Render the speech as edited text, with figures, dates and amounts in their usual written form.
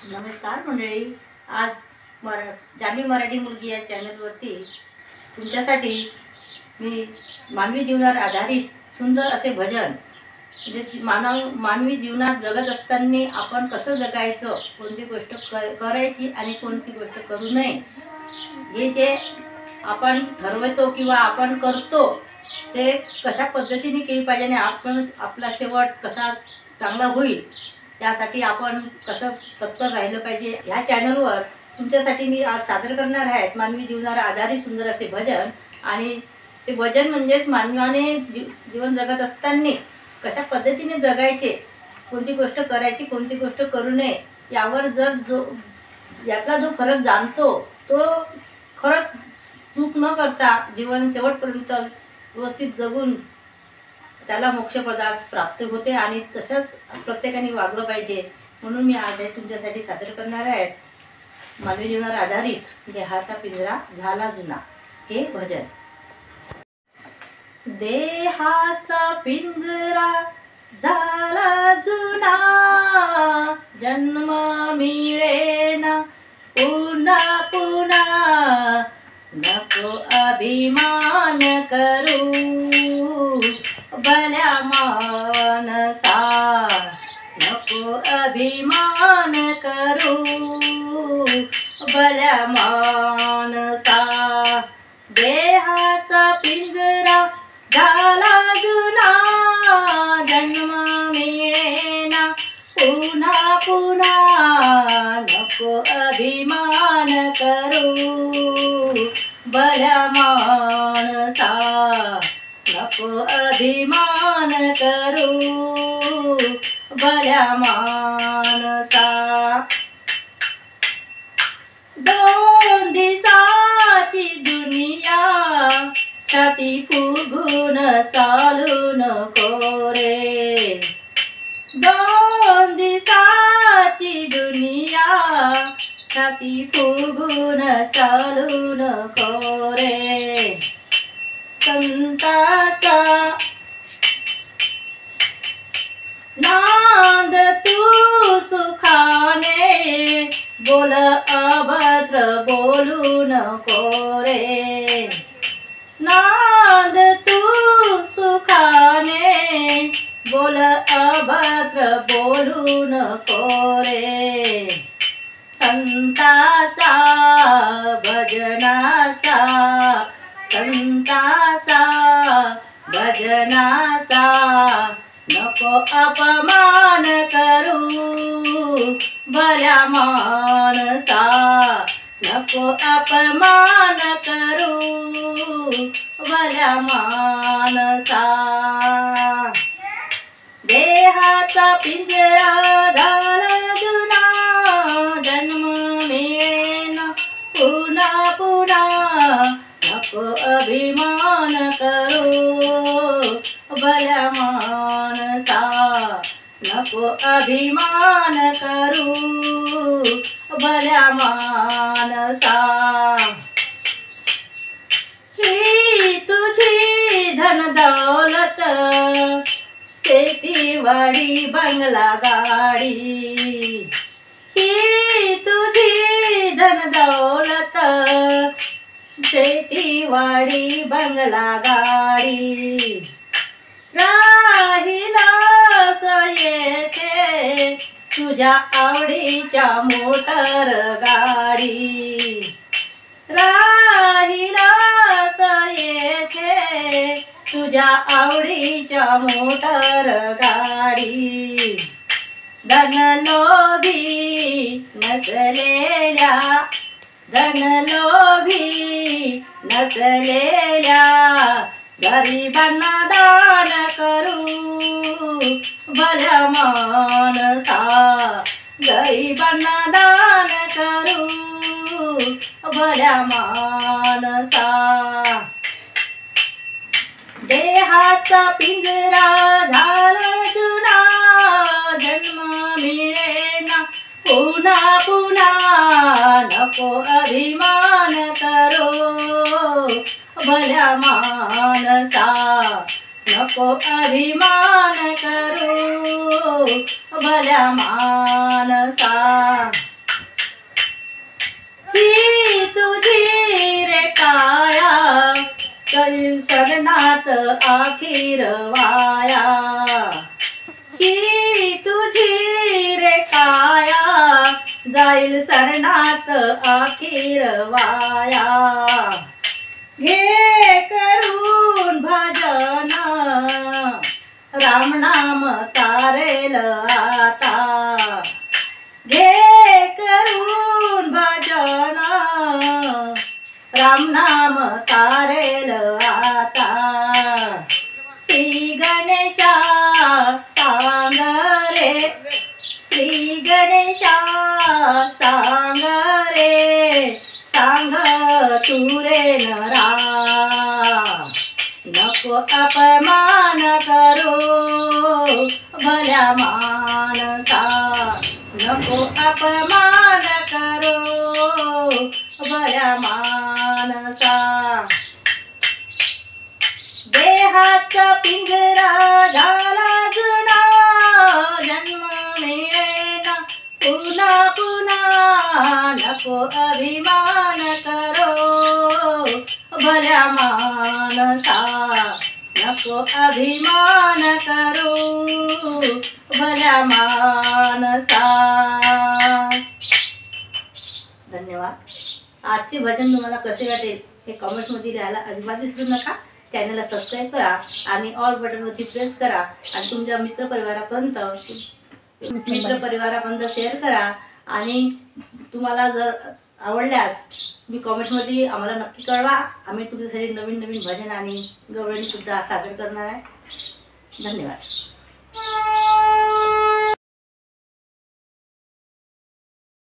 नमस्कार मंडळी, आज जान्हवी मराठी मुलगी या चॅनलवरती तुमच्यासाठी मी मानवी जीवनावर आधारित सुंदर असे भजन जे मानवी जीवनात जगत असताना आपण कसं जगायचं, कोणती गोष्ट करायची आणि कोणती गोष्ट करू नये, हे जे आपण ठरवतो किंवा आपण करतो ते कशा पद्धतीने केली पाहिजे आणि आपण आपला शेवट कसा चांगला होईल त्यासाठी आपण कसं तत्पर राहिलं पाहिजे, ह्या चॅनलवर तुमच्यासाठी मी आज सादर करणार आहे मानवी जीवनावर आधारित सुंदर असे भजन। आणि ते भजन म्हणजेच मानवाने जीवन जगत असताना कशा पद्धतीने जगायचे, कोणती गोष्ट करायची कोणती गोष्ट करू नये यावर जर यातला जो फरक जाणतो तो खरंच चूक न करता जीवन शेवटपर्यंत व्यवस्थित जगून त्याला मोक्षपदार्थ प्राप्त होते आणि तसंच प्रत्येकाने वागलं पाहिजे। म्हणून मी आज तुमच्यासाठी सादर करणार आहे मानवी जीवनावर आधारित देहाचा पिंजरा झाला जुना हे भजन। देहाचा पिंजरा झाला जुना, जन्म मिळेना पुन्हा पुन्हा, नको अभिमान करू भल्या मानसा, नको अभिमान करू भल्या मानसा। देहाचा पिंजरा झाला जुना, जन्म मिळेना पुन्हा पुन्हा, नको अभिमान करू भल्या मानसा, नको अभिमान करू भल्या मानसा। दोन दिवसाची दुनिया छाती फुगून चालू नको रे, दोन दिवसाची दुनिया छाती फुगून चालू नको रे। संताचा नाद तू सुखाने बोल, अभद्र बोलू नको रे, नाद तू सुखाने बोल, अभद्र बोलू नको रे। संताचा भजनाचा, संताचा भजनाचा, नको अपमान करू भल्या मानसा, नको अपमान करू भल्या मानसा। देहाचा पिंजरा झाला जुना, जन्म मिळेना पुन्हा पुन्हा, नको अभिमान करू भल्या मानसा, नको अभिमान करू भल्या मानसा। ही तुझी धन दौलत, शेतीवाडी बंगला गाडी, ही तुझी धन दौलत, शेतीवाडी बंगला गाडी, राहिलास येथे तुझ्या आवडीच्या मोटर गाडी, राहिलास येथे तुझ्या आवडीच्या मोटर गाडी। धनलोभी नसलेल्या, धनलोभी नसलेल्या गरिबांना दान करू भल्या मानसा, गरिबांना दान करू भल्या मानसा। देहाचा पिंजरा झाला जुना, जन्म मिळेना पुन्हा पुन्हा, नको अभिमान करू भल्या मानसा, नको अभिमान करू भल्या मानसा। आखीर वाया, ही तुझी रे काया जाईल सरणात आखीर वाया। घे करून भजन राम नाम तारेल आता, घे करून भजन राम नाम तारेल आता। श्री गणेशा सांग रे, श्री गणेशा सांग रे, सांग तू रे नरा, नको अपमान करो भल्या मानसा, नको अपमान करो भल्या मानसा। देहाचा पिंजरा झाला जुना, जन्म मिळेना पुन्हा पुन्हा, नको अभिमान करो भल्या मानसा, नको अभिमान करो भल्या मानसा। धन्यवाद। आजचे भजन तुम्हाला कसे वाटेल हे कमेंट्समध्ये लिहायला अजिबात विसरू नका। चॅनलला सबस्क्राईब करा आणि ऑल बटनवरती प्रेस करा आणि तुमच्या मित्रपरिवारापर्यंत शेअर करा। आणि तुम्हाला जर आवडल्यास मी कमेंट्समध्ये आम्हाला नक्की कळवा। आम्ही तुमच्यासाठी नवीन नवीन भजन आणि गवळणी सुद्धा सादर करणार आहे। धन्यवाद।